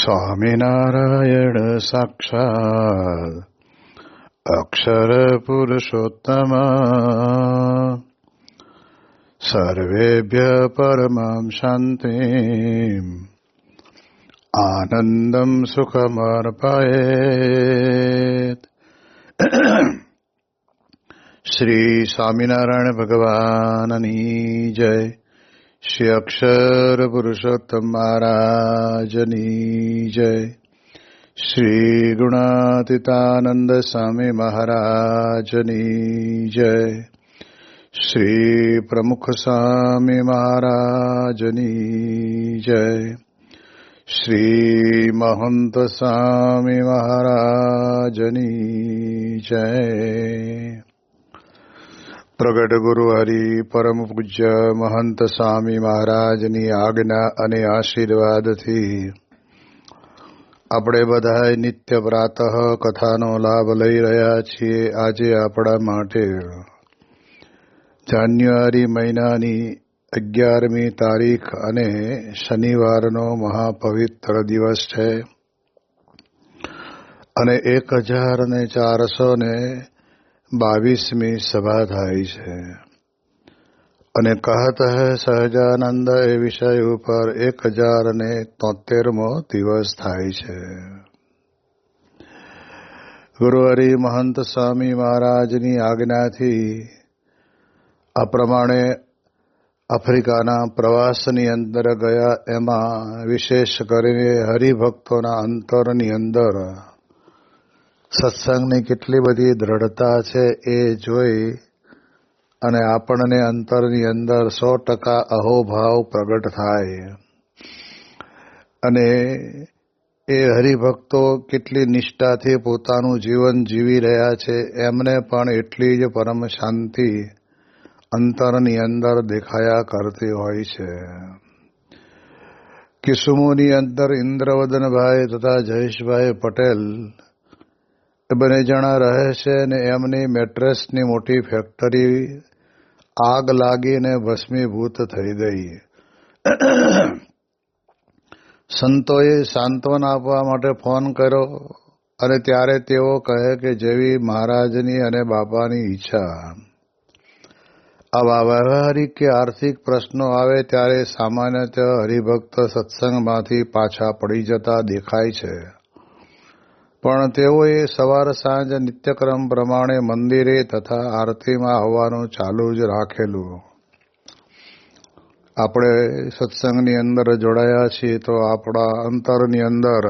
સ્વામિનારાયણ સાક્ષાત્ અક્ષર પુરુષોત્તમ સર્વેભ્ય પરમાં શાંતિં આનંદં સુખમર્પયેત. શ્રી સ્વામિનારાયણ ભગવાનની જય. શ્રી અક્ષર પુરુષોત્તમ મહારાજની જય. શ્રી ગુણાતીતાનંદ સ્વામી મહારાજની જય. શ્રી પ્રમુખ સ્વામી મહારાજની જય. શ્રી મહંત સ્વામી મહારાજની જય. પ્રગટ ગુરુ હરિ પરમ પૂજ્ય મહંત સ્વામી મહારાજની આજ્ઞા અને આશીર્વાદથી આપણે બધા નિત્ય પ્રાતઃ કથાનો લાભ લઈ રહ્યા છીએ. આજે આપણા માટે જાન્યુઆરી મહિનાની 11મી તારીખ અને શનિવારનો મહાપવિત્ર દિવસ છે અને 1422મી સભા થાય છે અને કહત હૈ સહજાનંદ એ વિષય ઉપર 1073મો દિવસ થાય છે. ગુરુ હરિ મહંત સ્વામી મહારાજની આજ્ઞાથી આ પ્રમાણે આફ્રિકાના પ્રવાસની અંદર ગયા. એમાં વિશેષ કરીને હરિભક્તોના અંતરની અંદર સત્સંગની કેટલી બધી દ્રઢતા છે એ જોઈ અને આપણને અંતરની અંદર 100% અહોભાવ પ્રગટ થાય અને એ હરિભક્તો કેટલી નિષ્ઠાથી પોતાનું જીવન જીવી રહ્યા છે એમને પણ એટલી જ પરમ શાંતિ અંતરની અંદર દેખાયા કરતી હોય છે. કિસુમોની અંદર ઇન્દ્રવદનભાઈ તથા જયેશભાઈ પટેલ એ બંને જણા રહે છે અને એમની મેટ્રેસની મોટી ફેક્ટરી આગ લાગીને ભસ્મીભૂત થઈ ગઈ. સંતોએ સાંત્વન આપવા માટે ફોન કર્યો અને ત્યારે તેઓ કહે કે જેવી મહારાજની અને બાપાની ઈચ્છા. આવા વ્યવહારિક કે આર્થિક પ્રશ્નો આવે ત્યારે સામાન્યતઃ હરિભક્ત સત્સંગમાંથી પાછા પડી જતા દેખાય છે, પણ તેઓએ સવાર સાંજ નિત્યક્રમ પ્રમાણે મંદિરે તથા આરતીમાં આવવાનું ચાલુ જ રાખેલું. આપણે સત્સંગની અંદર જોડાયા છીએ તો આપણા અંતરની અંદર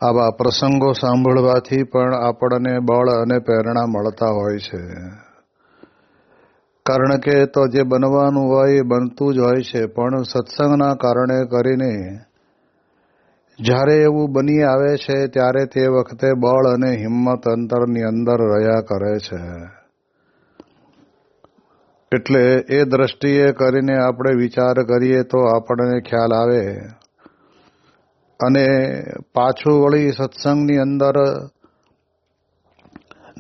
આવા પ્રસંગો સાંભળવાથી પણ આપણને બળ અને પ્રેરણા મળતા હોય છે. કારણ કે તો જે બનવાનું હોય એ બનતું જ હોય છે, પણ સત્સંગના કારણે કરીને જ્યારે એવું બની આવે છે ત્યારે તે વખતે બળ અને હિંમત અંતરની અંદર રહ્યા કરે છે. એટલે એ દ્રષ્ટિએ કરીને આપણે વિચાર કરીએ તો આપણને ખ્યાલ આવે અને પાછું વળી સત્સંગની અંદર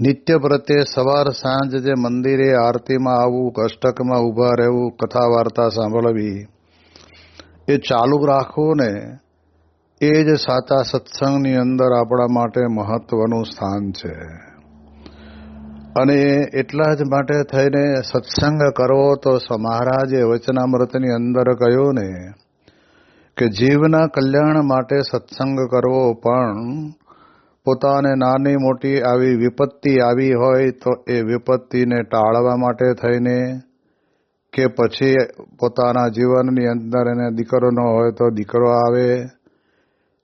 નિત્ય પ્રત્યે સવાર સાંજ જે મંદિરે આરતીમાં આવવું, અષ્ટકમાં ઊભા રહેવું, કથા વાર્તા સાંભળવી એ ચાલુ રાખવું ને એ જ સાચા સત્સંગની અંદર આપણા માટે મહત્વનું સ્થાન છે. અને એટલા જ માટે થઈને સત્સંગ કરવો તો મહારાજે વચનામૃતની અંદર કહ્યું ને કે જીવના કલ્યાણ માટે સત્સંગ કરવો, પણ પોતાને નાની મોટી આવી વિપત્તિ આવી હોય તો એ વિપત્તિને ટાળવા માટે થઈને કે પછી પોતાના જીવનની અંદર એને દીકરો ન હોય તો દીકરો આવે,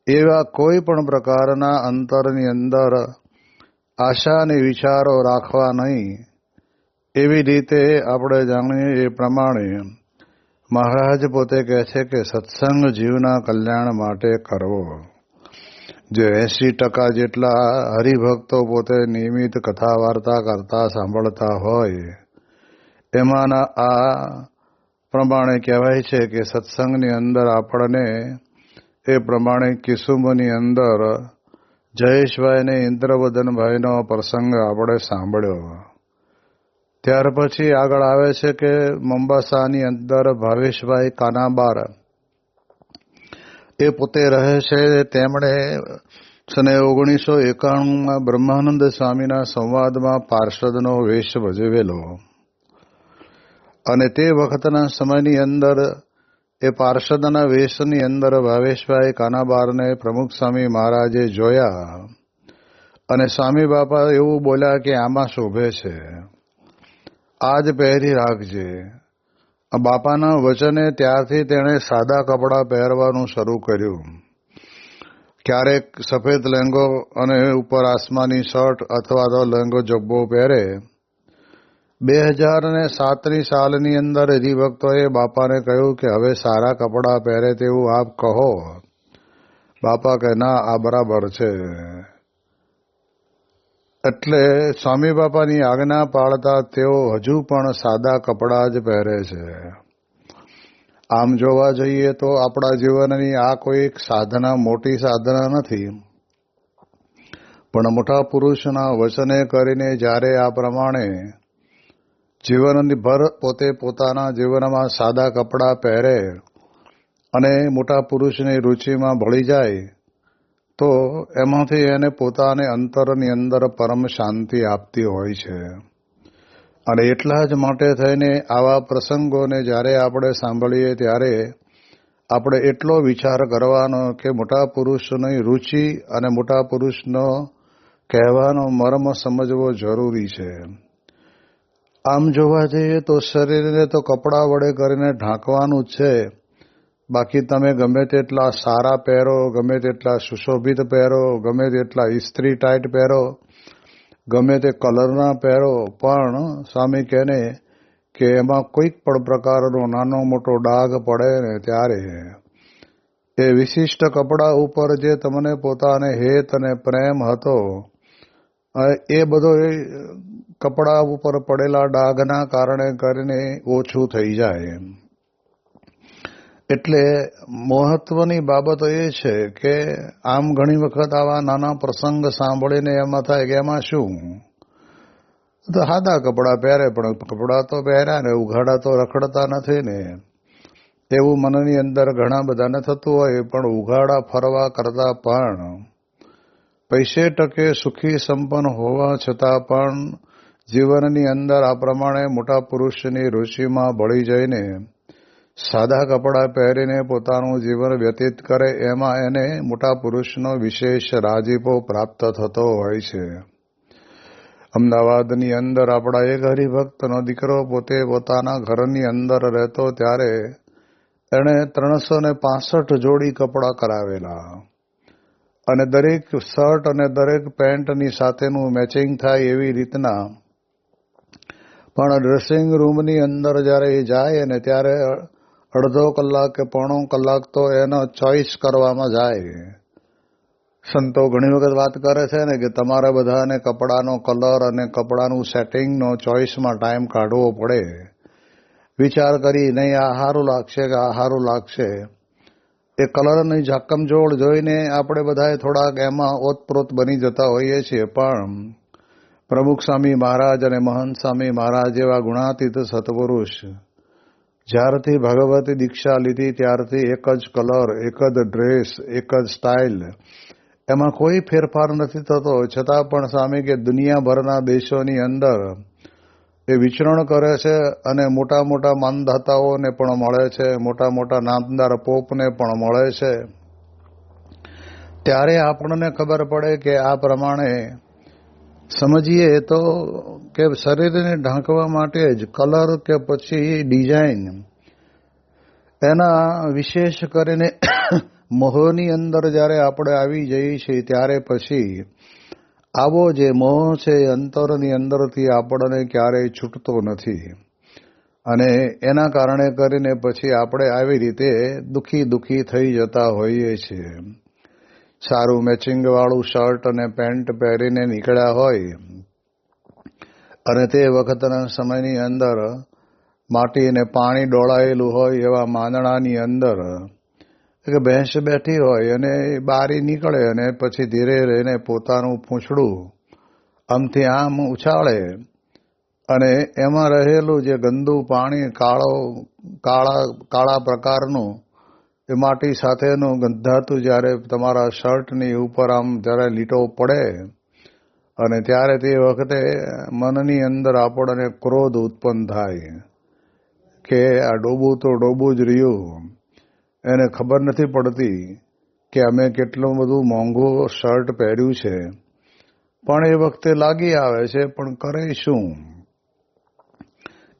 એવા કોઈ પણ પ્રકારના અંતરની અંદર આશા અને વિચારો રાખવા નહીં. એવી રીતે આપણે જાણીએ એ પ્રમાણે મહારાજ પોતે કહે છે કે સત્સંગ જીવના કલ્યાણ માટે કરવો. જે 80% જેટલા હરિભક્તો પોતે નિયમિત કથા વાર્તા કરતા સાંભળતા હોય એમાંના આ પ્રમાણે કહેવાય છે કે સત્સંગની અંદર આપણને એ પ્રમાણે કિસુમની અંદર જયેશભાઈ ને ઇન્દ્રવદનભાઈનો પ્રસંગ આપણે સાંભળ્યો. ત્યાર પછી આગળ આવે છે કે મોમ્બાસાની અંદર ભાવેશભાઈ કાનાબાર એ પોતે રહે છે. તેમણે 1991માં બ્રહ્માનંદ સ્વામીના સંવાદમાં પાર્ષદનો વેશ ભજવેલો અને તે વખતના સમયની અંદર એ પાર્ષદના વેશની અંદર ભાવેશભાઈ કાનાબારને પ્રમુખ સ્વામી મહારાજે જોયા અને સ્વામી બાપા એવું બોલ્યા કે આમાં શોભે છે, આજ પહેરી રાખજે. બાપાના વચને ત્યારથી તેણે સાદા કપડાં પહેરવાનું શરૂ કર્યું. ક્યારેક સફેદ લહેંગો અને ઉપર આસમાની શર્ટ અથવા તો લહેંગો જબ્બો પહેરે. 2007ની સાલની અંદર હરિભક્તોએ બાપાને કહ્યું કે હવે સારા કપડાં પહેરે તેવું આપ કહો. બાપા કહે ના, આ બરાબર છે. એટલે સ્વામી બાપાની આજ્ઞા પાળતા તેઓ હજુ પણ સાદા કપડાં જ પહેરે છે. આમ જોવા જઈએ તો આપણા જીવનની આ કોઈ સાધના, મોટી સાધના નથી, પણ મોટા પુરુષના વચને કરીને જ્યારે આ પ્રમાણે જીવનની ભર પોતે પોતાના જીવનમાં સાદા કપડાં પહેરે અને મોટા પુરુષની રુચિમાં ભળી જાય તો એમાંથી એને પોતાને અંતરની અંદર પરમ શાંતિ આપતી હોય છે. અને એટલા જ માટે થઈને આવા પ્રસંગોને જ્યારે આપણે સાંભળીએ ત્યારે આપણે એટલો વિચાર કરવાનો કે મોટા પુરુષની રુચિ અને મોટા પુરુષનો કહેવાનો મર્મ સમજવો જરૂરી છે. આમ જોવા જઈએ તો શરીરને તો કપડાં વડે કરીને ઢાંકવાનું જ છે. બાકી તમે ગમે તેટલા સારા પહેરો, ગમે તેટલા સુશોભિત પહેરો, ગમે તેટલા ઇસ્ત્રી ટાઈટ પહેરો, ગમે તે કલરના પહેરો, પણ સ્વામી કહે ને કે એમાં કોઈક પણ પ્રકારનો નાનો મોટો ડાઘ પડે ને ત્યારે એ વિશિષ્ટ કપડા ઉપર જે તમને પોતાને હેત અને પ્રેમ હતો એ બધો કપડા ઉપર પડેલા ડાઘના કારણે કરીને ઓછું થઈ જાય. એટલે મહત્વની બાબત એ છે કે આમ ઘણી વખત આવા નાના પ્રસંગ સાંભળીને એમાં થાય કે એમાં શું, તો સાદા કપડાં પહેરે પણ કપડાં તો પહેર્યા ને ઉઘાડા તો રખડતા નથી ને, એવું મનની અંદર ઘણા બધાને થતું હોય. પણ ઉઘાડા ફરવા કરતા પણ પૈસે ટકે સુખી સંપન્ન હોવા છતાં પણ જીવનની અંદર આ પ્રમાણે મોટા પુરુષની રુચિમાં ભળી જઈને સાદા કપડાં પહેરીને પોતાનું જીવન વ્યતીત કરે, એમાં એને મોટા પુરુષનો વિશેષ રાજીપો પ્રાપ્ત થતો હોય છે. અમદાવાદની અંદર આપણા એક હરિભક્તનો દીકરો પોતે પોતાના ઘરની અંદર રહેતો ત્યારે એણે 365 જોડી કપડાં કરાવેલા અને દરેક શર્ટ અને દરેક પેન્ટની સાથેનું મેચિંગ થાય એવી રીતના. પણ ડ્રેસિંગ રૂમની અંદર જ્યારે એ જાય ને ત્યારે અડધો કલાક કે પોણો કલાક તો એનો ચોઈસ કરવામાં જાય. સંતો ઘણી વખત વાત કરે છે ને કે તમારે બધાને કપડાનો કલર અને કપડાનું સેટિંગનો ચોઈસમાં ટાઈમ કાઢવો પડે. વિચાર કરી નહીં આ સારું લાગશે કે આ સારું લાગશે, એ કલરની ઝાકમજોળ જોઈને આપણે બધાએ થોડાક એમાં ઓતપ્રોત બની જતા હોઈએ છીએ. પણ પ્રમુખ સ્વામી મહારાજ અને મહંત સ્વામી મહારાજ જેવા ગુણાતીત સત્પુરુષ જ્યારથી ભગવતી દીક્ષા લીધી ત્યારથી એક જ કલર, એક જ ડ્રેસ, એક જ સ્ટાઇલ, એમાં કોઈ ફેરફાર નથી થતો. છતાં પણ સ્વામી કે દુનિયાભરના દેશોની અંદર એ વિચરણ કરે છે અને મોટા મોટા માનધાતાઓને પણ મળે છે, મોટા મોટા નામદાર પોપને પણ મળે છે. ત્યારે આપણને ખબર પડે કે આ પ્રમાણે સમજીએ તો કે શરીરને ઢાંકવા માટે જ કલર કે પછી ડિઝાઇન એના વિશેષ કરીને મોહની અંદર જ્યારે આપણે આવી જઈએ છીએ ત્યારે પછી આવો જે મોહ છે એ અંતરની અંદરથી આપણને ક્યારેય છૂટતો નથી અને એના કારણે કરીને પછી આપણે આવી રીતે દુઃખી થઈ જતા હોઈએ છીએ. સારું મેચિંગવાળું શર્ટ અને પેન્ટ પહેરીને નીકળ્યા હોય અને તે વખતના સમયની અંદર માટી અને પાણી ડોળાયેલું હોય એવા માંદણાની અંદર કે ભેંસ બેઠી હોય અને બારી નીકળે અને પછી ધીરે રહીને પોતાનું પૂંછડું આમથી આમ ઉછાળે અને એમાં રહેલું જે ગંદુ પાણી કાળા પ્રકારનું એ માટી સાથેનું ગંધાતું જ્યારે તમારા શર્ટની ઉપર આમ જ્યારે લીટો પડે અને ત્યારે તે વખતે મનની અંદર આપણને ક્રોધ ઉત્પન્ન થાય કે આ ડોબું તો ડોબું જ રહ્યું, એને ખબર નથી પડતી કે અમે કેટલું બધું મોંઘું શર્ટ પહેર્યું છે, પણ એ વખતે લાગી આવે છે, પણ કરે શું?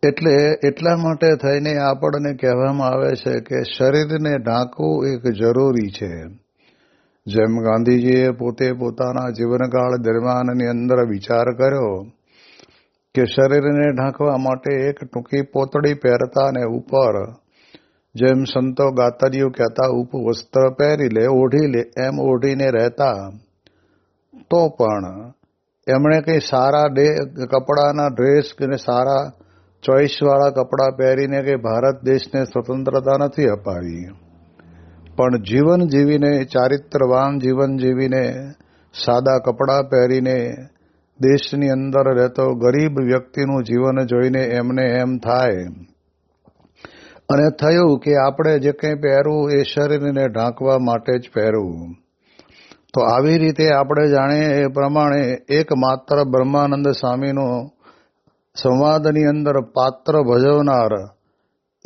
એટલે એટલા માટે થઈને આપણને કહેવામાં આવે છે કે શરીરને ઢાંકવું એક જરૂરી છે. જેમ ગાંધીજીએ પોતે પોતાના જીવનકાળ દરમિયાનની અંદર વિચાર કર્યો કે શરીરને ઢાંકવા માટે એક ટૂંકી પોતળી પહેરતા ને ઉપર જેમ સંતો ગાતરીઓ કહેતા ઉપવસ્ત્ર પહેરી લે, ઓઢી લે, એમ ઓઢીને રહેતા, તો પણ એમણે કંઈ સારા કપડાના ડ્રેસ કે સારા ચોઈસવાળા કપડાં પહેરીને કે ભારત દેશને સ્વતંત્રતા નથી અપાવી, પણ જીવન જીવીને, ચારિત્રવાન જીવન જીવીને, સાદા કપડાં પહેરીને દેશની અંદર રહેતો ગરીબ વ્યક્તિનું જીવન જોઈને એમને એમ થાય અને થયું કે આપણે જે કંઈ પહેરવું એ શરીરને ઢાંકવા માટે જ પહેરવું. તો આવી રીતે આપણે જાણીએ એ પ્રમાણે એકમાત્ર બ્રહ્માનંદ સ્વામીનો સંવાદની અંદર પાત્ર ભજવનાર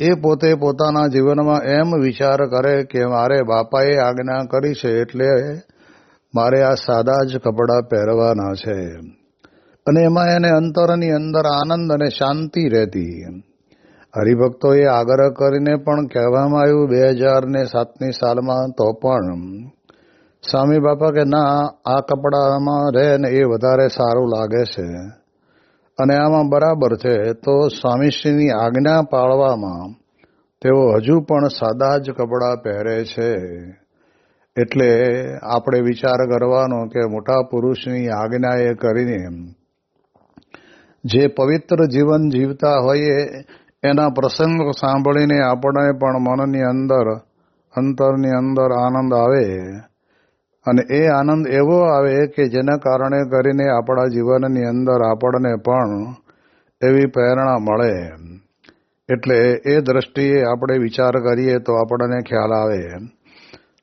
એ પોતે પોતાના જીવનમાં એમ વિચાર કરે કે મારે બાપાએ આજ્ઞા કરી છે એટલે મારે આ સાદા જ કપડાં પહેરવાના છે, અને એમાં એને અંતરની અંદર આનંદ અને શાંતિ રહેતી. હરિભક્તોએ આગ્રહ કરીને પણ કહેવામાં આવ્યું 2007ની સાલમાં, તો પણ સ્વામી બાપા કે ના, આ કપડામાં રહે ને એ વધારે સારું લાગે છે અને આમાં બરાબર છે. તો સ્વામીશ્રીની આજ્ઞા પાળવામાં તેઓ હજુ પણ સાદા જ કપડાં પહેરે છે. એટલે આપણે વિચાર કરવાનો કે મોટા પુરુષની આજ્ઞાએ કરીને જે પવિત્ર જીવન જીવતા હોઈએ એના પ્રસંગો સાંભળીને આપણને પણ મનની અંદર, અંતરની અંદર આનંદ આવે, અને એ આનંદ એવો આવે કે જેના કારણે કરીને આપણા જીવનની અંદર આપણને પણ એવી પ્રેરણા મળે. એટલે એ દ્રષ્ટિએ આપણે વિચાર કરીએ તો આપણને ખ્યાલ આવે.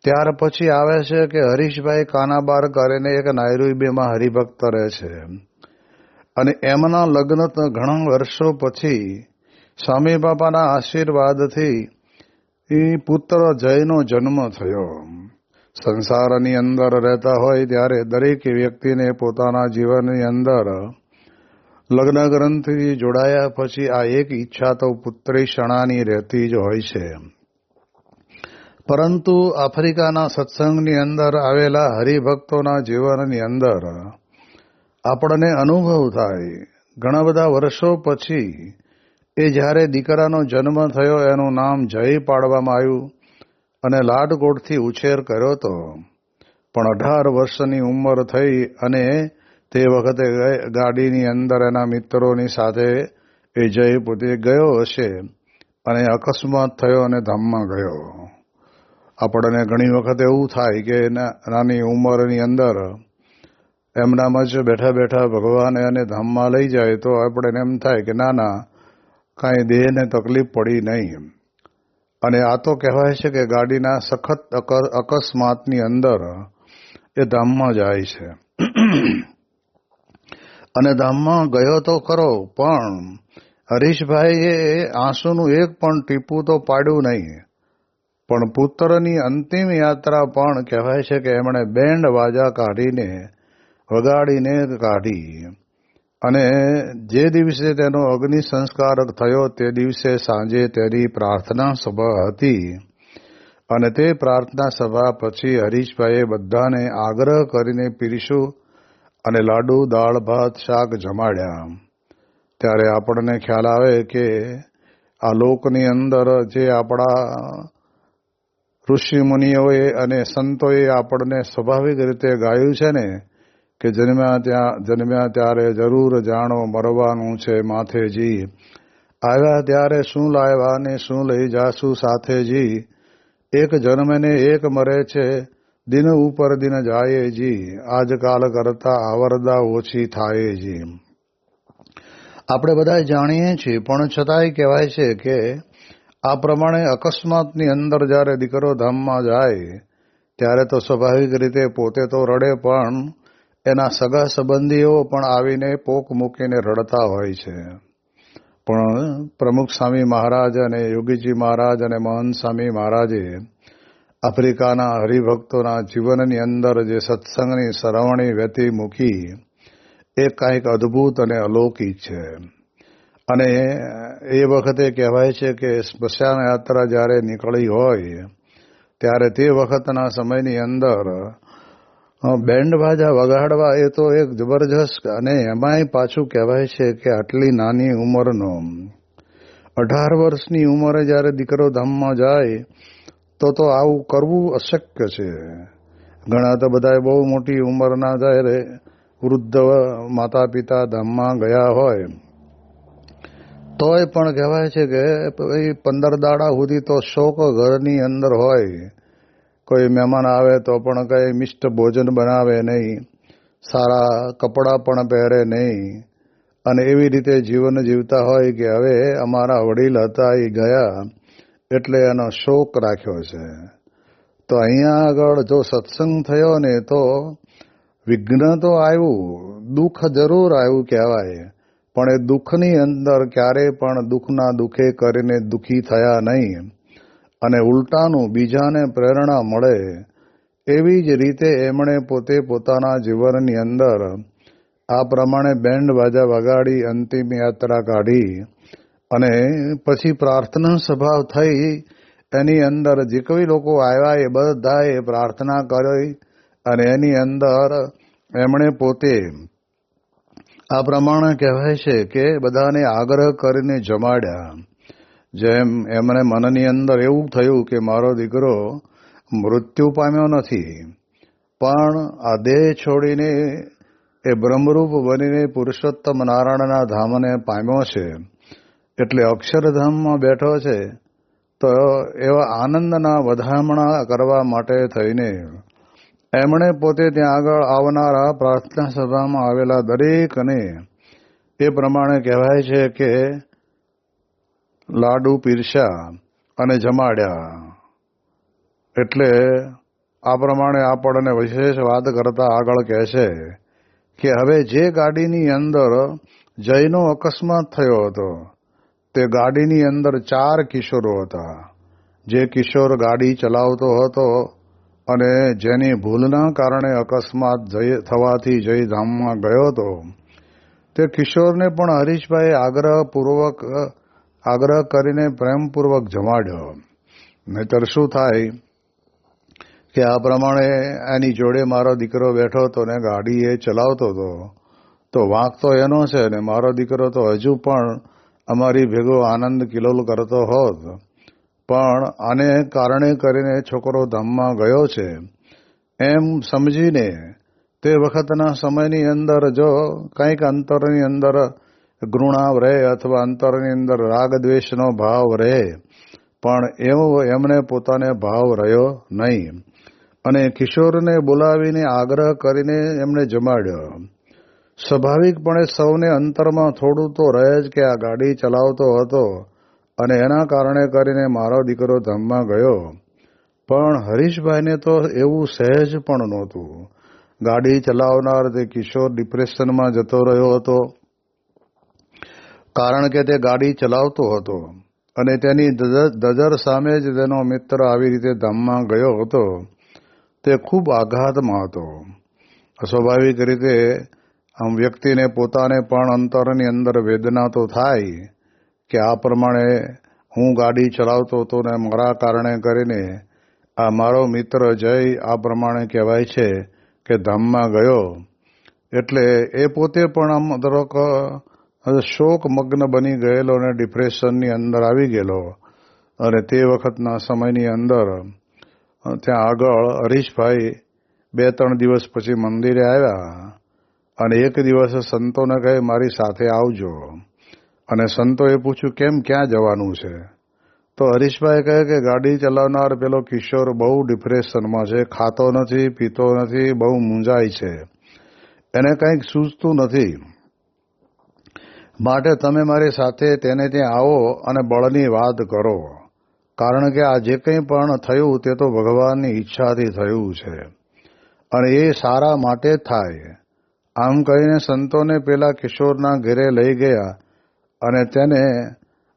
ત્યાર પછી આવે છે કે હરીશભાઈ કાનાબાર કરીને એક નાયરોબીમાં હરિભક્ત રહે છે, અને એમના લગ્ન ઘણા વર્ષો પછી સ્વામી બાપાના આશીર્વાદથી એ પુત્ર જયનો જન્મ થયો. સંસારની અંદર રહેતા હોય ત્યારે દરેક વ્યક્તિને પોતાના જીવનની અંદર લગ્ન ગ્રંથથી જોડાયા પછી આ એક ઈચ્છા તો પુત્રી ક્ષણાની રહેતી જ હોય છે. પરંતુ આફ્રિકાના સત્સંગની અંદર આવેલા હરિભક્તોના જીવનની અંદર આપણને અનુભવ થાય, ઘણા બધા વર્ષો પછી એ જ્યારે દીકરાનો જન્મ થયો, એનું નામ જય પાડવામાં આવ્યું અને લાડકોડથી ઉછેર કર્યો હતો, પણ 18 વર્ષની ઉંમર થઈ અને તે વખતે ગાડીની અંદર એના મિત્રોની સાથે એ જય પોતે ગયો હશે અને અકસ્માત થયો અને ધામમાં ગયો. આપણને ઘણી વખત એવું થાય કે નાની ઉંમરની અંદર એમનામાં જ બેઠા બેઠા ભગવાન એને ધામમાં લઈ જાય તો આપણને એમ થાય કે ના ના, કાંઈ દેહને તકલીફ પડી નહીં. અને આ તો કહેવાય છે કે ગાડીના સખત અકસ્માતની અંદર એ ધામમાં જાય છે. અને ધામમાં ગયો તો ખરો, પણ હરીશભાઈએ આંસુનું એક પણ ટીપું તો પાડ્યું નહીં. પણ પુત્રની અંતિમ યાત્રા પણ કહેવાય છે કે એમણે બેન્ડ વાજા કાઢીને વગાડીને કાઢી. અને જે દિવસે તેનો અગ્નિ સંસ્કાર થયો તે દિવસે સાંજે તેની પ્રાર્થના સભા હતી, અને તે પ્રાર્થના સભા પછી હરીશભાઈએ બધાને આગ્રહ કરીને પીરસ્યું અને લાડુ, દાળ, ભાત, શાક જમાડ્યા. ત્યારે આપણને ખ્યાલ આવે કે આ લોકની અંદર જે આપણા ઋષિ મુનિઓએ અને સંતોએ આપણને સ્વાભાવિક રીતે ગાયું છે ને કે જન્મ્યા ત્યારે જરૂર જાણો મરવાનું છે માથેજી, આવ્યા ત્યારે શું લાવ્યા ને શું લઈ જાશું સાથેજી, એક જન્મે ને એક મરે છે દિન ઉપર દિન જાય જી, આજકાલ કરતા આવરદા ઓછી થાય જી. આપણે બધા જાણીએ છીએ, પણ છતાંય કહેવાય છે કે આ પ્રમાણે અકસ્માતની અંદર જ્યારે દીકરો ધામમાં જાય ત્યારે તો સ્વાભાવિક રીતે પોતે તો રડે, પણ એના સગા સંબંધીઓ પણ આવીને પોક મૂકીને રડતા હોય છે. પણ પ્રમુખ સ્વામી મહારાજ અને યોગીજી મહારાજ અને મહંત સ્વામી મહારાજે આફ્રિકાના હરિભક્તોના જીવનની અંદર જે સત્સંગની સરવણી વ્યતિ મૂકી એ કાંઈક અદ્ભુત અને અલૌકિક છે. અને એ વખતે કહેવાય છે કે સ્મશાન યાત્રા જ્યારે નીકળી હોય ત્યારે તે વખતના સમયની અંદર બેન્ડ બાજા વગાડવા એ તો એક જબરજસ્ત, અને એમાંય પાછું કહેવાય છે કે આટલી નાની ઉંમરનો 18 વર્ષની ઉંમરે જ્યારે દીકરો ધામમાં જાય તો આવું કરવું અશક્ય છે. ઘણા તો બધા બહુ મોટી ઉંમરના જ્યારે વૃદ્ધ માતા પિતા ધામમાં ગયા હોય તોય પણ કહેવાય છે કે 15 દાડા સુધી તો શોક ઘરની અંદર હોય. કોઈ મહેમાન આવે તો પણ કંઈ મિષ્ટ ભોજન બનાવે નહીં, સારા કપડાં પણ પહેરે નહીં, અને એવી રીતે જીવન જીવતા હોય કે હવે અમારા વડીલ હતા એ ગયા એટલે એનો શોક રાખ્યો છે. તો અહીંયા આગળ જો સત્સંગ થયો ને તો વિઘ્ન તો આવ્યું, દુઃખ જરૂર આવ્યું કહેવાય, પણ એ દુઃખની અંદર ક્યારેય પણ દુઃખના દુઃખે કરીને દુઃખી થયા નહીં, અને ઉલટાનું બીજાને પ્રેરણા મળે એવી જ રીતે એમણે પોતે પોતાના જીવનની અંદર આ પ્રમાણે બેન્ડ બાજા વગાડી અંતિમ યાત્રા કાઢી, અને પછી પ્રાર્થના સભા થઈ. એની અંદર જે કોઈ લોકો આવ્યા એ બધાએ પ્રાર્થના કરી, અને એની અંદર એમણે પોતે આ પ્રમાણે કહેવાય છે કે બધાને આગ્રહ કરીને જમાડ્યા. જેમ એમને મનની અંદર એવું થયું કે મારો દીકરો મૃત્યુ પામ્યો નથી, પણ આ દેહ છોડીને એ બ્રહ્મરૂપ બનીને પુરુષોત્તમ નારાયણના ધામને પામ્યો છે, એટલે અક્ષરધામમાં બેઠો છે. તો એવા આનંદના વધામણા કરવા માટે થઈને એમણે પોતે ત્યાં આગળ આવનારા પ્રાર્થના સભામાં આવેલા દરેકને એ પ્રમાણે કહેવાય છે કે લાડુ પીરસ્યા અને જમાડ્યા. એટલે આ પ્રમાણે આપણને વિશેષ વાત કરતા આગળ કહે છે કે હવે જે ગાડીની અંદર જયનો અકસ્માત થયો હતો તે ગાડીની અંદર 4 કિશોરો હતા. જે કિશોર ગાડી ચલાવતો હતો અને જેની ભૂલના કારણે અકસ્માત થવાથી જયધામમાં ગયો હતો, તે કિશોરને પણ હરીશભાઈ આગ્રહ કરીને પ્રેમપૂર્વક જમાડ્યો. નહીતર શું થાય કે આ પ્રમાણે એની જોડે મારો દીકરો બેઠો હતો ને ગાડી એ ચલાવતો હતો, તો વાંક તો એનો છે ને મારો દીકરો તો હજુ પણ અમારી ભેગો આનંદ કિલોલ કરતો હોત, પણ આને કારણે કરીને છોકરો ધામમાં ગયો છે એમ સમજીને તે વખતના સમયની અંદર જો કંઈક અંતરની અંદર ઘૃણા રહે અથવા અંતરની અંદર રાગ દ્વેષનો ભાવ રહે, પણ એવો એમને પોતાને ભાવ રહ્યો નહીં, અને કિશોરને બોલાવીને આગ્રહ કરીને એમને જમાડ્યો. સ્વાભાવિકપણે સૌને અંતરમાં થોડું તો રહે જ કે આ ગાડી ચલાવતો હતો અને એના કારણે કરીને મારો દીકરો ધામમાં ગયો, પણ હરીશભાઈને તો એવું સહેજ પણ નહોતું. ગાડી ચલાવનાર તે કિશોર ડિપ્રેશનમાં જતો રહ્યો હતો, કારણ કે તે ગાડી ચલાવતો હતો અને તેની નજર સામે જ તેનો મિત્ર આવી રીતે ધામમાં ગયો હતો. તે ખૂબ આઘાતમાં હતો. સ્વાભાવિક રીતે આમ વ્યક્તિને પોતાને પણ અંતરની અંદર વેદના તો થાય કે આ પ્રમાણે હું ગાડી ચલાવતો હતો ને મારા કારણે કરીને આ મારો મિત્ર જય આ પ્રમાણે કહેવાય છે કે ધામમાં ગયો. એટલે એ પોતે પણ આમ દરેક શોકમગ્ન બની ગયેલો અને ડિપ્રેશનની અંદર આવી ગયેલો. અને તે વખતના સમયની અંદર ત્યાં આગળ હરીશભાઈ 2-3 દિવસ પછી મંદિરે આવ્યા અને એક દિવસ સંતોને કહે મારી સાથે આવજો. અને સંતોએ પૂછ્યું કેમ, ક્યાં જવાનું છે? તો હરીશભાઈ કહે કે ગાડી ચલાવનાર પેલો કિશોર બહુ ડિપ્રેશનમાં છે, ખાતો નથી, પીતો નથી, બહુ મૂંઝાય છે, એને કંઈક સૂઝતું નથી, માટે તમે મારી સાથે તેને ત્યાં આવો અને બળની વાત કરો. કારણ કે આ જે કંઈ પણ થયું તે તો ભગવાનની ઈચ્છાથી થયું છે અને એ સારા માટે થાય. આમ કહીને સંતોને પેલા કિશોરના ઘેરે લઈ ગયા અને તેને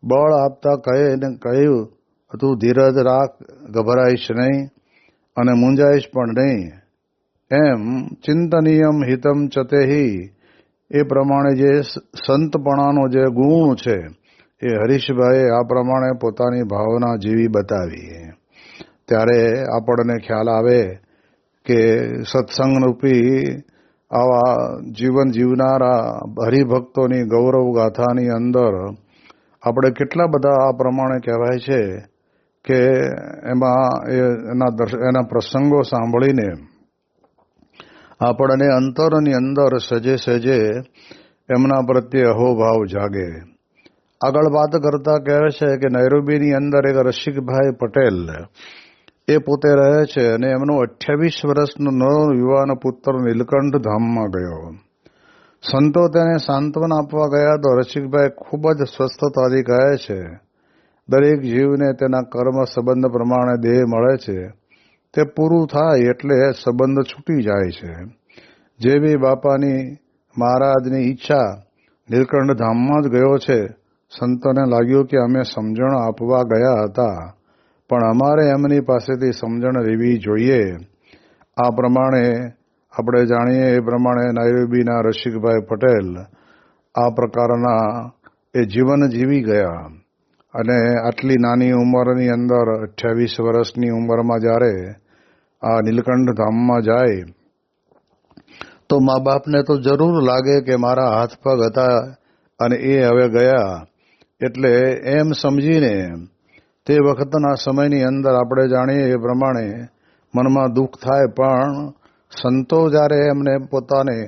બળ આપતા કહ્યું, તું ધીરજ રાખ, ગભરાઈશ નહીં અને મૂંઝાઈશ પણ નહીં. એમ ચિંતનીયમ હિતમ ચતેહી, એ પ્રમાણે જે સંતપણાનો જે ગુણ છે એ હરીશભાઈએ આ પ્રમાણે પોતાની ભાવના જીવી બતાવી. ત્યારે આપણને ખ્યાલ આવે કે સત્સંગરૂપી આવા જીવન જીવનારા હરિભક્તોની ગૌરવ ગાથાની અંદર આપણે કેટલા બધા આ પ્રમાણે કહેવાય છે કે એમાં એના પ્રસંગો સાંભળીને આપણને અંતરની અંદર સજે સજે એમના પ્રત્યે અહોભાવ જાગે. આગળ વાત કરતા કહે છે કે નૈરોબીની અંદર એક રસિકભાઈ પટેલ એ પોતે રહે છે અને એમનો 28 વર્ષનો નવયુવાન પુત્ર નીલકંઠ ધામમાં ગયો. સંતો તેને સાંત્વન આપવા ગયા તો રસિકભાઈ ખૂબ જ સ્વસ્થતાથી કહે છે, દરેક જીવને તેના કર્મ સંબંધ પ્રમાણે દેહ મળે છે, તે પૂરું થાય એટલે સંબંધ છૂટી જાય છે. જેવી બાપાની મહારાજની ઈચ્છા નીલકંઠ ધામમાં જ ગયો છે. સંતોને લાગ્યું કે અમે સમજણ આપવા ગયા હતા પણ અમારે એમની પાસેથી સમજણ લેવી જોઈએ. આ પ્રમાણે આપણે જાણીએ એ પ્રમાણે નૈરોબીના રસિકભાઈ પટેલ આ પ્રકારના એ જીવન જીવી ગયા અને આટલી નાની ઉંમરની અંદર 28 વર્ષની ઉંમરમાં જ્યારે આ નીલકંઠ ધામમાં જાય તો મા બાપને તો જરૂર લાગે કે મારા હાથ પગ હતા અને એ હવે ગયા, એટલે એમ સમજીને તે વખતના સમયની અંદર આપણે જાણીએ એ પ્રમાણે મનમાં દુઃખ થાય. પણ સંતો જ્યારે એમને પોતાને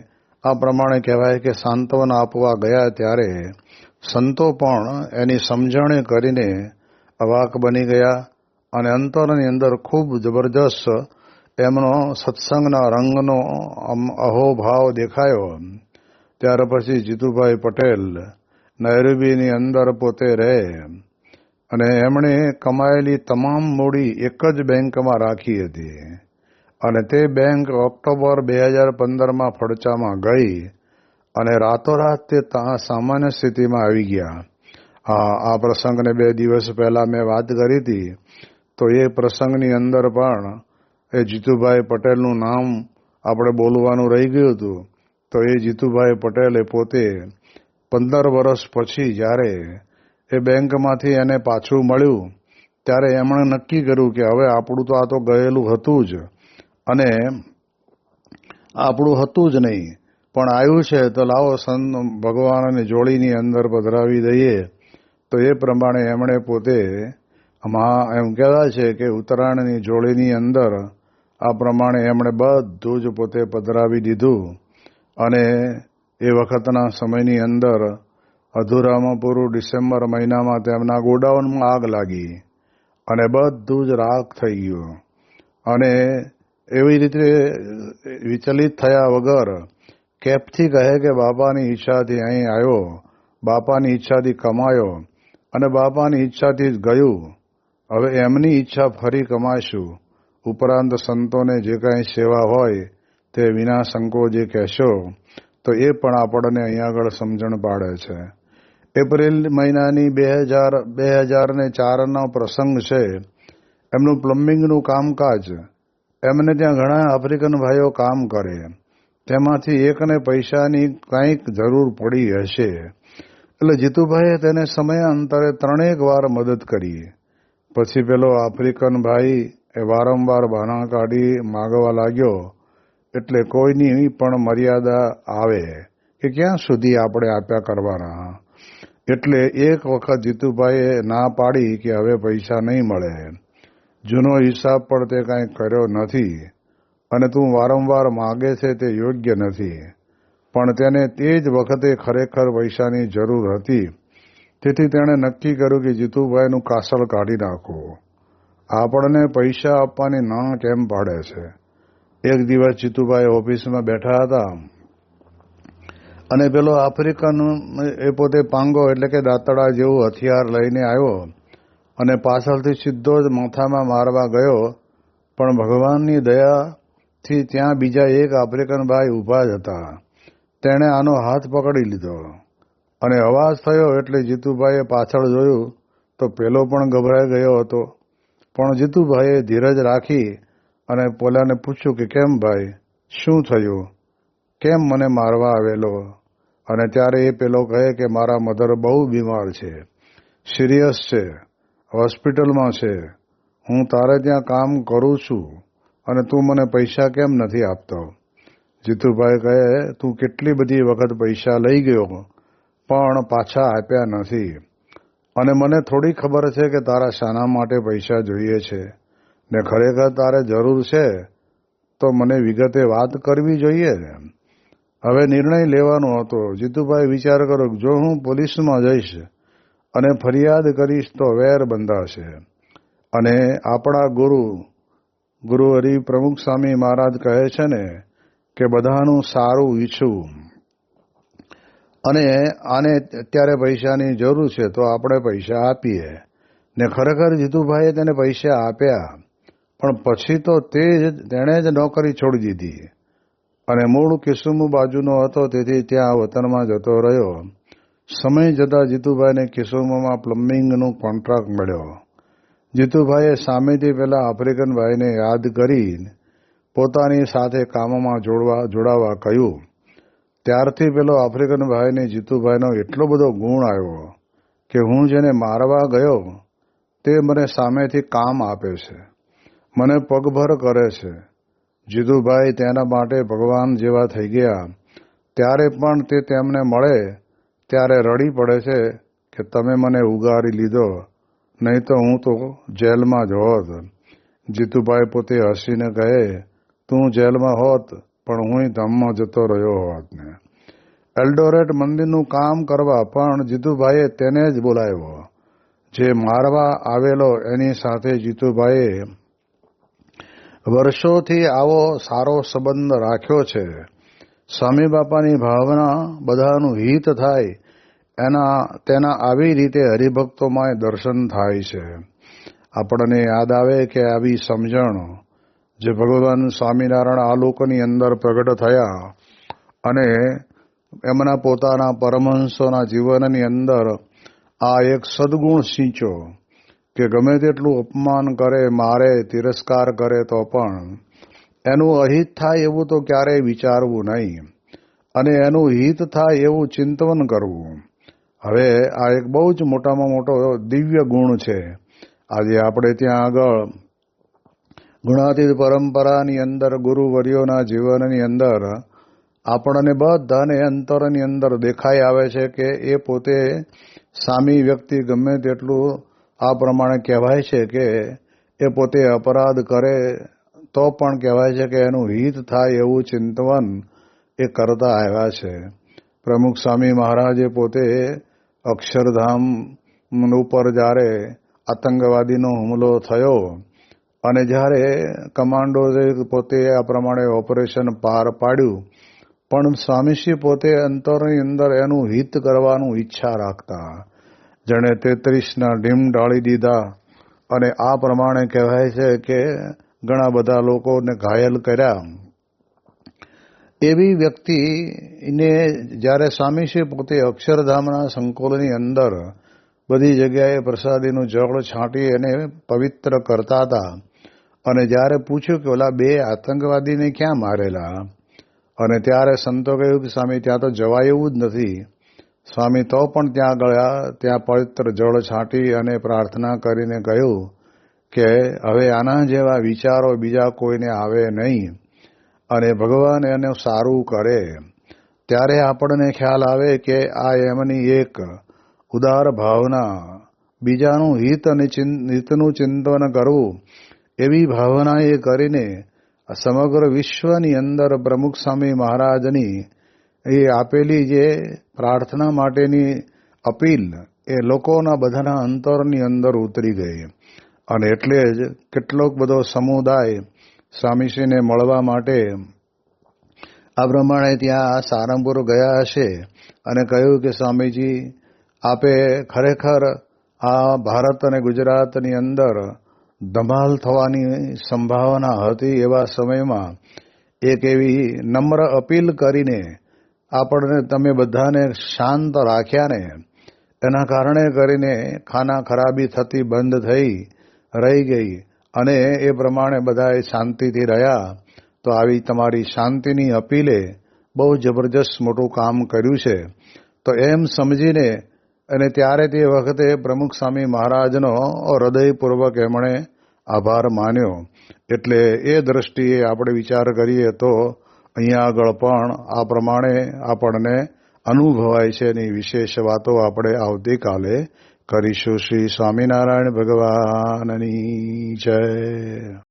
આ પ્રમાણે કહેવાય કે સાંત્વના આપવા ગયા ત્યારે સંતો પણ એની સમજણે કરીને અવાક બની ગયા અને અંતરની અંદર ખૂબ જબરજસ્ત એમનો સત્સંગના રંગનો અહોભાવ દેખાયો. ત્યાર પછી જીતુભાઈ પટેલ નૈરોબીની અંદર પોતે રહે અને એમણે કમાયેલી તમામ મૂડી એક જ બેંકમાં રાખી હતી અને તે બેંક ઓક્ટોબર 2015માં ફડચામાં ગઈ અને રાતોરાત તે સામાન્ય સ્થિતિમાં આવી ગયા. આ પ્રસંગને 2 દિવસ પહેલા મેં વાત કરી હતી તો એ પ્રસંગની અંદર પણ એ જીતુભાઈ પટેલનું નામ આપણે બોલવાનું રહી ગયું હતું. તો એ જીતુભાઈ પટેલે પોતે 15 વર્ષ પછી જ્યારે એ બેંકમાંથી એને પાછું મળ્યું ત્યારે એમણે નક્કી કર્યું કે હવે આપણું તો આ તો ગયેલું હતું જ અને આપણું હતું જ નહીં પણ આવ્યું છે તો લાવો સંત ભગવાનની જોડીની અંદર પધરાવી દઈએ. તો એ પ્રમાણે એમણે પોતે એમ કહેવાય છે કે ઉત્તરાયણની જોડીની અંદર આ પ્રમાણે એમણે બધું જ પોતે પધરાવી દીધું અને એ વખતના સમયની અંદર અધૂરામાં પૂરું ડિસેમ્બર મહિનામાં તેમના ગોડાઉનમાં આગ લાગી અને બધું જ રાખ થઈ ગયું અને એવી રીતે વિચલિત થયા વગર કેપથી કહે કે બાપાની ઈચ્છાથી અહીં આવ્યો, બાપાની ઈચ્છાથી કમાયો અને બાપાની ઈચ્છાથી જ ગયું. હવે એમની ઈચ્છા ફરી કમાઈશું. ઉપરાંત સંતોને જે કાંઈ સેવા હોય તે વિના સંકોચે કહેશો. તો એ પણ આપણને અહીંયા આગળ સમજણ પાડે છે. એપ્રિલ મહિનાની 2004નો પ્રસંગ છે. એમનું પ્લમ્બિંગનું કામકાજ, એમને ત્યાં ઘણા આફ્રિકન ભાઈઓ કામ કરે, તેમાંથી એકને પૈસાની કંઈક જરૂર પડી હશે એટલે જીતુભાઈએ તેને સમયાંતરે 3 વાર મદદ કરી. પછી પેલો આફ્રિકન ભાઈ એ વારંવાર બહાના કાઢી માગવા લાગ્યો એટલે કોઈની પણ મર્યાદા આવે કે ક્યાં સુધી આપણે આપ્યા કરવાના. એટલે એક વખત જીતુભાઈએ ના પાડી કે હવે પૈસા નહીં મળે, જૂનો હિસાબ પણ તે કાંઈ કર્યો નથી અને તું વારંવાર માગે છે તે યોગ્ય નથી. પણ તેને તે જ વખતે ખરેખર પૈસાની જરૂર હતી. તેથી તેણે નક્કી કર્યું કે જીતુભાઈનું કાસળ કાઢી નાખવું. આપણને પૈસા આપવાની ના કેમ પાડે છે. એક દિવસ જીતુભાઈ ઓફિસમાં બેઠા હતા અને પેલો આફ્રિકન એ પોતે પાંગો એટલે કે દાંતડા જેવું હથિયાર લઈને આવ્યો અને પાછળથી સીધો જ માથામાં મારવા ગયો, પણ ભગવાનની દયાથી ત્યાં બીજા એક આફ્રિકન ભાઈ ઊભા જ હતા. તેણે આનો હાથ પકડી લીધો અને અવાજ થયો એટલે જીતુભાઈએ પાછળ જોયું તો પેલો પણ ગભરાઈ ગયો હતો. પણ જીતુભાઈએ ધીરજ રાખી અને પેલાને પૂછ્યું કે કેમ ભાઈ, શું થયું, કેમ મને મારવા આવેલો? અને ત્યારે એ પેલો કહે કે મારા મધર બહુ બીમાર છે, સિરિયસ છે, હોસ્પિટલમાં છે, હું તારે ત્યાં કામ કરું છું અને તું મને પૈસા કેમ નથી આપતો? જીતુભાઈ કહે, તું કેટલી બધી વખત પૈસા લઈ ગયો પણ પાછા આપ્યા નથી, અને મને થોડી ખબર છે કે તારા શાના માટે પૈસા જોઈએ છે, ને ખરેખર તારે જરૂર છે તો મને વિગતે વાત કરવી જોઈએ. હવે નિર્ણય લેવાનો હતો. જીતુભાઈ વિચાર કરો, જો હું પોલીસમાં જઈશ અને ફરિયાદ કરીશ તો વેર બંધાશે, અને આપણા ગુરુ હરિ પ્રમુખ સ્વામી મહારાજ કહે છે ને કે બધાનું સારું ઈચ્છું, અને આને અત્યારે પૈસાની જરૂર છે તો આપણે પૈસા આપીએ. ને ખરેખર જીતુભાઈએ તેને પૈસા આપ્યા, પણ પછી તો તેણે જ નોકરી છોડી દીધી અને મૂળ કિસુમુ બાજુનો હતો, તેથી ત્યાં વતનમાં જતો રહ્યો. સમય જતાં જીતુભાઈને કિસુમુમાં પ્લમ્બિંગનું કોન્ટ્રાક્ટ મળ્યો. જીતુભાઈએ સામેથી પેલા આફ્રિકન ભાઈને યાદ કરી પોતાની સાથે કામમાં જોડાવા કહ્યું. ત્યારથી પેલો આફ્રિકન ભાઈને જીતુભાઈનો એટલો બધો ગુણ આવ્યો કે હું જેને મારવા ગયો તે મને સામેથી કામ આપે છે, મને પગભર કરે છે. જીતુભાઈ તેના માટે ભગવાન જેવા થઈ ગયા. ત્યારે પણ તે તેમને મળે ત્યારે રડી પડે છે કે તમે મને ઉગારી લીધો, નહીં તો હું તો જેલમાં જ હોત. જીતુભાઈ પોતે હસીને કહે, તું જેલમાં હોત પણ હું ધામમાં જતો રહ્યો હોત ને. એલ્ડોરેટ મંદિરનું કામ કરવા પણ જીતુભાઈએ તેને જ બોલાવ્યો. જે મારવા આવેલો એની સાથે જીતુભાઈએ વર્ષોથી આવો સારો સંબંધ રાખ્યો છે. સ્વામી બાપાની ભાવના બધાનું હિત થાય તેના આવી રીતે હરિભક્તોમાં દર્શન થાય છે. આપણને યાદ આવે કે આવી સમજણ જે ભગવાન સ્વામિનારાયણ આ લોકોની અંદર પ્રગટ થયા અને એમના પોતાના પરમહંસોના જીવનની અંદર આ એક સદગુણ સિંચો કે ગમે તેટલું અપમાન કરે, મારે, તિરસ્કાર કરે તો પણ એનું અહિત થાય એવું તો ક્યારેય વિચારવું નહીં, અને એનું હિત થાય એવું ચિંતન કરવું. હવે આ એક બહુ જ મોટામાં મોટો દિવ્ય ગુણ છે. આજે આપણે ત્યાં આગળ ગુણાતીત પરંપરાની અંદર ગુરુવર્યોના જીવનની અંદર આપણને બધાને અંતરની અંદર દેખાઈ આવે છે કે એ પોતે સામી વ્યક્તિ ગમે તેટલું આ પ્રમાણે કહેવાય છે કે એ પોતે અપરાધ કરે તો પણ કહેવાય છે કે એનું હિત થાય એવું ચિંતન એ કરતા આવ્યા છે. પ્રમુખ સ્વામી મહારાજે પોતે અક્ષરધામ ઉપર જ્યારે આતંકવાદીનો હુમલો થયો અને જ્યારે કમાન્ડોએ પોતે આ પ્રમાણે ઓપરેશન પાર પાડ્યું, પણ સ્વામીશ્રી પોતે અંતરની અંદર એનું હિત કરવાનું ઈચ્છા રાખતા. જેણે 33ના ઢીમ ઢાળી દીધા અને આ પ્રમાણે કહેવાય છે કે ઘણા બધા લોકોને ઘાયલ કર્યા. એવી વ્યક્તિને જ્યારે સ્વામીશ્રી પોતે અક્ષરધામના સંકુલની અંદર બધી જગ્યાએ પ્રસાદીનું જળ છાંટી એને પવિત્ર કરતા હતા, અને જ્યારે પૂછ્યું કે ઓલા 2 આતંકવાદીને ક્યાં મારેલા, અને ત્યારે સંતો કહ્યું કે સ્વામી ત્યાં તો જવાય એવું જ નથી. સ્વામી તો પણ ત્યાં ગયા, ત્યાં પવિત્ર જળ છાંટી અને પ્રાર્થના કરીને કહ્યું કે હવે આના જેવા વિચારો બીજા કોઈને આવે નહીં અને ભગવાન એને સારું કરે. ત્યારે આપણને ખ્યાલ આવે કે આ એમની એક ઉદાર ભાવના, બીજાનું હિત અને હિતનું ચિંતન કરવું, એવી ભાવના એ કરીને સમગ્ર વિશ્વની અંદર પ્રમુખ સ્વામી મહારાજની એ આપેલી જે પ્રાર્થના માટેની અપીલ એ લોકોના બધાના અંતરની અંદર ઉતરી ગઈ, અને એટલે જ કેટલોક બધો સમુદાય સ્વામીશ્રીને મળવા માટે આ પ્રમાણે ત્યાં સારંગપુર ગયા હશે અને કહ્યું કે સ્વામીજી આપે ખરેખર આ ભારત અને ગુજરાતની અંદર ધમાલ થવાની સંભાવના હતી એવા સમયમાં એક એવી નમ્ર અપીલ કરીને આપણને તમે બધાને શાંત રાખ્યા ને એના કારણે કરીને ખાના ખરાબી થતી બંધ થઈ રહી ગઈ અને એ પ્રમાણે બધાએ શાંતિથી રહ્યા. તો આવી તમારી શાંતિની અપીલે બહુ જબરજસ્ત મોટું કામ કર્યું છે. તો એમ સમજીને અને ત્યારે તે વખતે પ્રમુખ સ્વામી મહારાજનો હૃદયપૂર્વક એમણે આભાર માન્યો. એટલે એ દ્રષ્ટિએ આપણે વિચાર કરીએ તો અહીંયા આગળ પણ આ પ્રમાણે આપણને અનુભવાય છે એની વિશેષ વાતો આપણે આવતીકાલે કરીશું. શ્રી સ્વામિનારાયણ ભગવાનની જય.